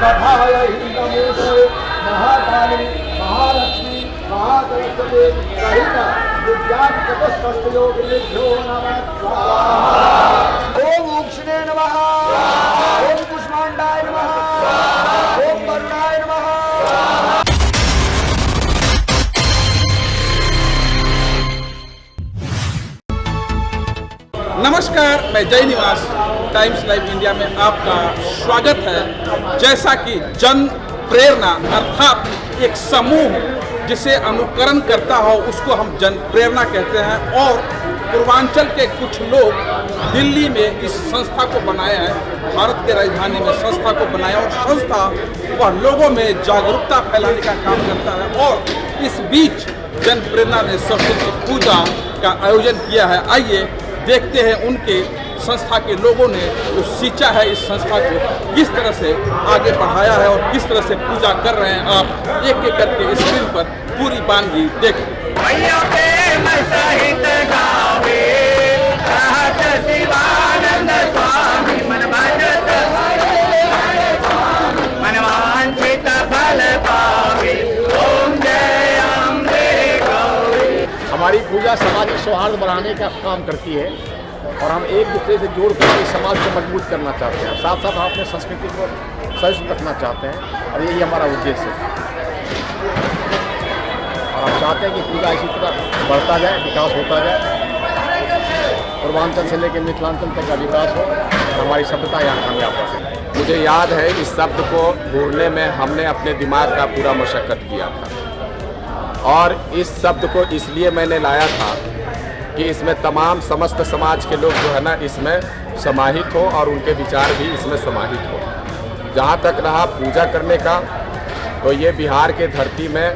महाभावयै नमोते महाकाली महालक्ष्मी महासरस्वती सहित विद्यान चतुष्टयोगिनेभ्यो नमः स्वाहा। ओम मोक्षणे नमः, ओम कुष्मांडाय नमः, ओम वरुणाय नमः। नमस्कार, मैं जय निवास टाइम्स लाइव इंडिया में आपका स्वागत है। जैसा कि जन प्रेरणा अर्थात एक समूह जिसे अनुकरण करता हो उसको हम जन प्रेरणा कहते हैं, और पूर्वांचल के कुछ लोग दिल्ली में इस संस्था को बनाए हैं, भारत के राजधानी में संस्था को बनाया, और संस्था वह लोगों में जागरूकता फैलाने का काम करता है। और इस बीच जन प्रेरणा ने सरस्वती पूजा का आयोजन किया है। आइए देखते हैं उनके संस्था के लोगों ने जो सींचा है इस संस्था को किस तरह से आगे बढ़ाया है और किस तरह से पूजा कर रहे हैं। आप एक एक करके स्क्रीन पर पूरी बानगी देखें। हमारी पूजा सामाजिक सौहार्द बढ़ाने का काम करती है और हम एक दूसरे से जोड़ कर समाज को मजबूत करना चाहते हैं। साथ साथ हम अपने संस्कृति को सहिष्णु रखना चाहते हैं और यही हमारा उद्देश्य है। और हम चाहते हैं कि पूजा इसी तरह बढ़ता जाए, विकास होता जाए, पूर्वांचल से लेकर मिथिलांचल तक का विकास हो और हमारी सभ्यता यहाँ कामयाब हो सके। मुझे याद है इस शब्द को ढूंढने में हमने अपने दिमाग का पूरा मशक्कत किया था, और इस शब्द को इसलिए मैंने लाया था कि इसमें तमाम समस्त समाज के लोग जो है ना इसमें समाहित हो और उनके विचार भी इसमें समाहित हो। जहाँ तक रहा पूजा करने का, तो ये बिहार के धरती में,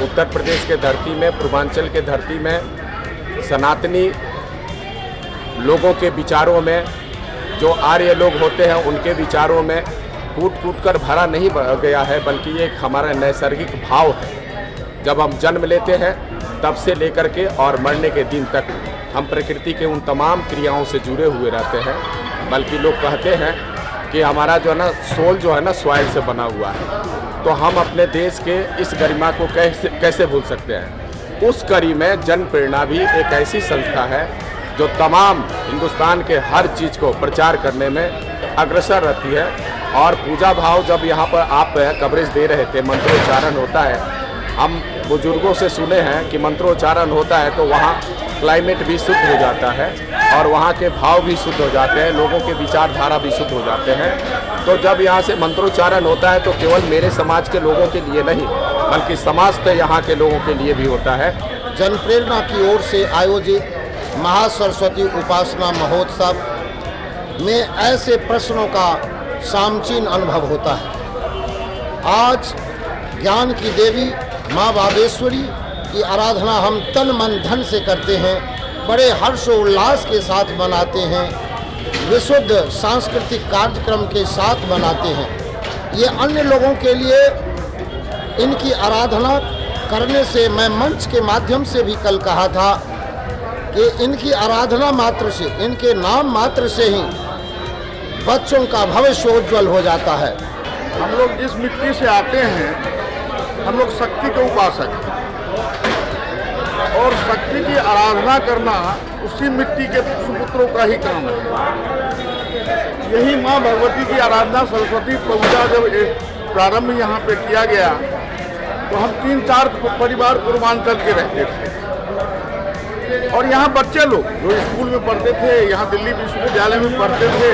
उत्तर प्रदेश के धरती में, पूर्वांचल के धरती में सनातनी लोगों के विचारों में, जो आर्य लोग होते हैं उनके विचारों में कूट कूट कर भरा नहीं गया है, बल्कि ये एक हमारा नैसर्गिक भाव है। जब हम जन्म लेते हैं तब से लेकर के और मरने के दिन तक हम प्रकृति के उन तमाम क्रियाओं से जुड़े हुए रहते हैं। बल्कि लोग कहते हैं कि हमारा जो है ना सोल जो है ना सॉइल से बना हुआ है, तो हम अपने देश के इस गरिमा को कैसे भूल सकते हैं। उस कड़ी में जन प्रेरणा भी एक ऐसी संस्था है जो तमाम हिंदुस्तान के हर चीज़ को प्रचार करने में अग्रसर रहती है। और पूजा भाव जब यहाँ पर आप कवरेज दे रहे थे, मंत्रोच्चारण होता है, हम बुजुर्गों से सुने हैं कि मंत्रोच्चारण होता है तो वहाँ क्लाइमेट भी शुद्ध हो जाता है और वहाँ के भाव भी शुद्ध हो जाते हैं, लोगों के विचारधारा भी शुद्ध हो जाते हैं। तो जब यहाँ से मंत्रोच्चारण होता है तो केवल मेरे समाज के लोगों के लिए नहीं, बल्कि समस्त यहाँ के लोगों के लिए भी होता है। जन प्रेरणा की ओर से आयोजित महासरस्वती उपासना महोत्सव में ऐसे प्रश्नों का सामचीन अनुभव होता है। आज ज्ञान की देवी माँ बागेश्वरी की आराधना हम तन मन धन से करते हैं, बड़े हर्षोल्लास के साथ मनाते हैं, विशुद्ध सांस्कृतिक कार्यक्रम के साथ मनाते हैं। ये अन्य लोगों के लिए इनकी आराधना करने से, मैं मंच के माध्यम से भी कल कहा था कि इनकी आराधना मात्र से, इनके नाम मात्र से ही बच्चों का भविष्य उज्ज्वल हो जाता है। हम लोग जिस मिट्टी से आते हैं, हम लोग शक्ति के उपासक हैं, और शक्ति की आराधना करना उसी मिट्टी के सुपुत्रों का ही काम है। यही माँ भगवती की आराधना, सरस्वती पूजा जब प्रारंभ यहाँ पे किया गया तो हम 3-4 परिवार पूर्वांचल के रहते थे, और यहाँ बच्चे लोग जो स्कूल में पढ़ते थे, यहाँ दिल्ली विश्वविद्यालय में पढ़ते थे,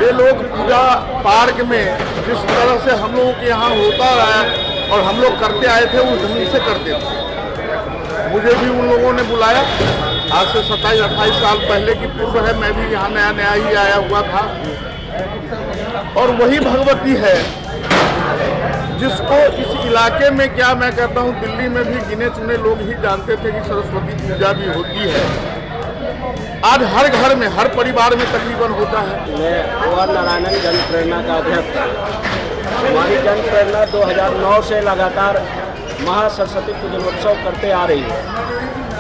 ये लोग पूजा पार्क में जिस तरह से हम लोगों के यहाँ होता रहा और हम लोग करते आए थे उस ढंग से करते थे। मुझे भी उन लोगों ने बुलाया, आज से 27-28 साल पहले की पूर्व है, मैं भी यहाँ नया ही आया हुआ था। और वही भगवती है जिसको इस इलाके में, क्या मैं कहता हूँ, दिल्ली में भी गिने चुने लोग ही जानते थे कि सरस्वती पूजा भी होती है। आज हर घर में, हर परिवार में तकरीबन होता है। मैं ओ आर नारायणन जन प्रेरणा का अध्यक्ष। हमारी जन प्रेरणा 2009 से लगातार महासरस्वती पूजनोत्सव करते आ रही है।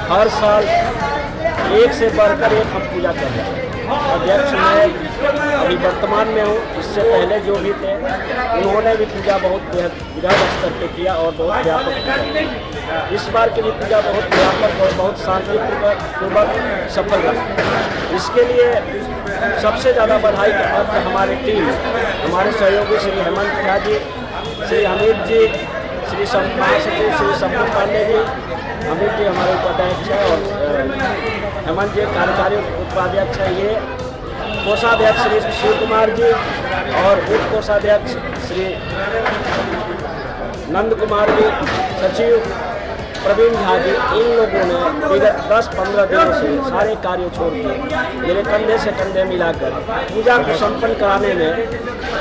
हर साल एक से बढ़कर एक हम पूजा कर रहे हैं। अध्यक्ष मैं अभी वर्तमान में हूँ। इससे पहले जो भी थे उन्होंने भी पूजा बहुत बृहद स्तर पर किया और बहुत व्यापक किया। इस बार की भी पूजा बहुत व्यापक और बहुत शांतिपूर्वक सफल रही। इसके लिए सबसे ज़्यादा बधाई का अर्थ हमारी टीम, हमारे सहयोगी श्री हेमंत झा जी, श्री हमीद जी, श्री महासचिव श्री शंभू पांडे जी, हमीद जी हमारे उपाध्यक्ष है और हेमंत जी कार्यकारी उपाध्यक्ष है। ये कोषाध्यक्ष श्री शिव कुमार जी और उप कोषाध्यक्ष श्री नंद कुमार जी, सचिव प्रवीण झा जी, इन लोगों ने विगत 10-15 दिनों से सारे कार्य छोड़ के मेरे कंधे से कंधे मिलाकर पूजा को संपन्न कराने में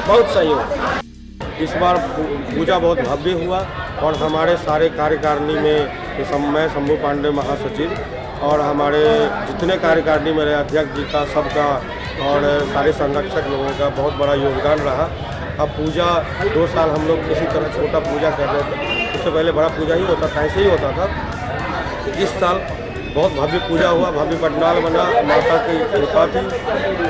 बहुत सहयोग। इस बार पूजा बहुत भव्य हुआ और हमारे सारे कार्यकारिणी में मैं शंभू पांडे महासचिव और हमारे जितने कार्यकारिणी मेरे अध्यक्ष जी का सबका और सारे संरक्षक लोगों का बहुत बड़ा योगदान रहा। अब पूजा 2 साल हम लोग किसी तरह छोटा पूजा कर रहे थे, उससे पहले बड़ा पूजा ही होता था, ऐसे ही होता था। इस साल बहुत भव्य पूजा हुआ, भव्य पंडाल बना, माता की कृपा थी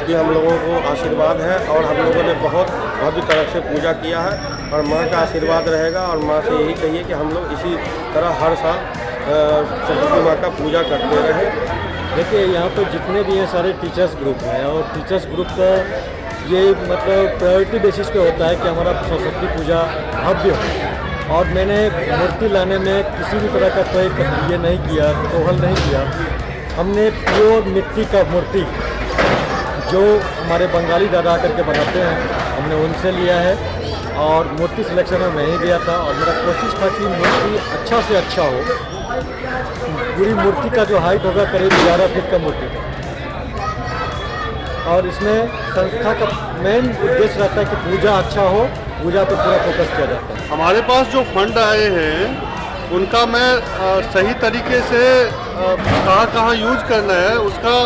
कि हम लोगों को आशीर्वाद है और हम लोगों ने बहुत भव्य तरह से पूजा किया है और माँ का आशीर्वाद रहेगा और माँ से यही चाहिए कि हम लोग इसी तरह हर साल सरस्वती माँ का पूजा करते रहें। देखिए यहाँ पर जितने भी हैं सारे टीचर्स ग्रुप हैं और टीचर्स ग्रुप का ये मतलब प्रायोरिटी बेसिस पे होता है कि हमारा सरस्वती पूजा भव्य हो। और मैंने मूर्ति लाने में किसी भी तरह का कोई ये नहीं किया, कोहल नहीं किया। हमने प्योर मिट्टी का मूर्ति जो हमारे बंगाली दादा करके बनाते हैं हमने उनसे लिया है और मूर्ति सिलेक्शन में मैं ही गया था और मेरा कोशिश था कि मूर्ति अच्छा से अच्छा हो। पूरी मूर्ति का जो हाइट होगा करीब 11 फीट का मूर्ति था और इसमें संस्था का मेन उद्देश्य रहता है कि पूजा अच्छा हो, पूजा पर पूरा फोकस किया जाता है। हमारे पास जो फंड आए हैं उनका मैं सही तरीके से कहाँ यूज करना है, उसका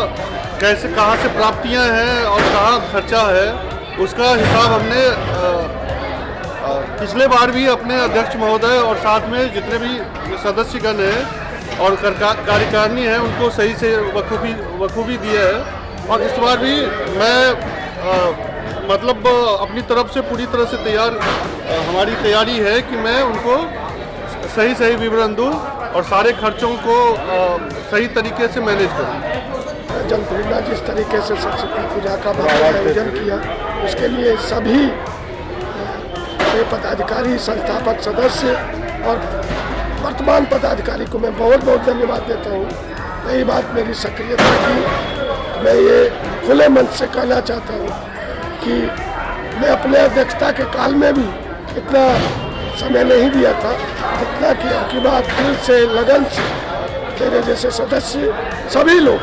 कैसे कहाँ से प्राप्तियां हैं और कहाँ खर्चा है, उसका हिसाब हमने पिछले बार भी अपने अध्यक्ष महोदय और साथ में जितने भी सदस्यगण हैं और कार्यकारिणी हैं उनको सही से बखूबी दिया है। और इस बार भी मैं मतलब अपनी तरफ से पूरी तरह से हमारी तैयारी है कि मैं उनको सही विवरण दूं और सारे खर्चों को सही तरीके से मैनेज करूं। जनप्रेरणा जिस तरीके से सरस्वती पूजा का आयोजन किया उसके लिए सभी पदाधिकारी, संस्थापक सदस्य और वर्तमान पदाधिकारी को मैं बहुत बहुत धन्यवाद देता हूँ। रही बात मेरी सक्रियता की, मैं ये खुले मन से कहना चाहता हूँ कि मैं अपने अध्यक्षता के काल में भी इतना समय नहीं दिया था जितना कि अब की बात दिल से, लगन से मेरे जैसे सदस्य सभी लोग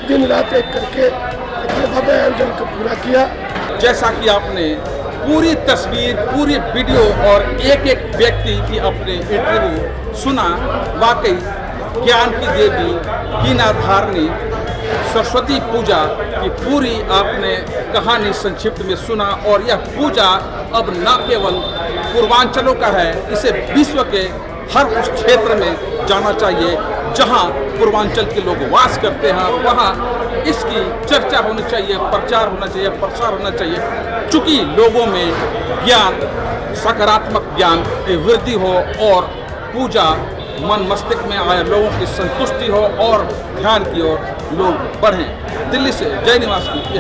दिन रात एक करके इतने भव्य आयोजन को पूरा किया। जैसा कि आपने पूरी तस्वीर, पूरी वीडियो और एक एक व्यक्ति की अपने इंटरव्यू सुना, वाकई ज्ञान की देवी हीनाधारणी सरस्वती पूजा की पूरी आपने कहानी संक्षिप्त में सुना। और यह पूजा अब न केवल पूर्वांचलों का है, इसे विश्व के हर उस क्षेत्र में जाना चाहिए जहां पूर्वांचल के लोग वास करते हैं। वहां इसकी चर्चा होनी चाहिए, प्रचार होना चाहिए, प्रसार होना चाहिए, चूँकि लोगों में ज्ञान, सकारात्मक ज्ञान की वृद्धि हो और पूजा मन मस्तिष्क में आए लोगों की संतुष्टि हो और ध्यान की ओर लोग बढ़ें। दिल्ली से जय निवास की।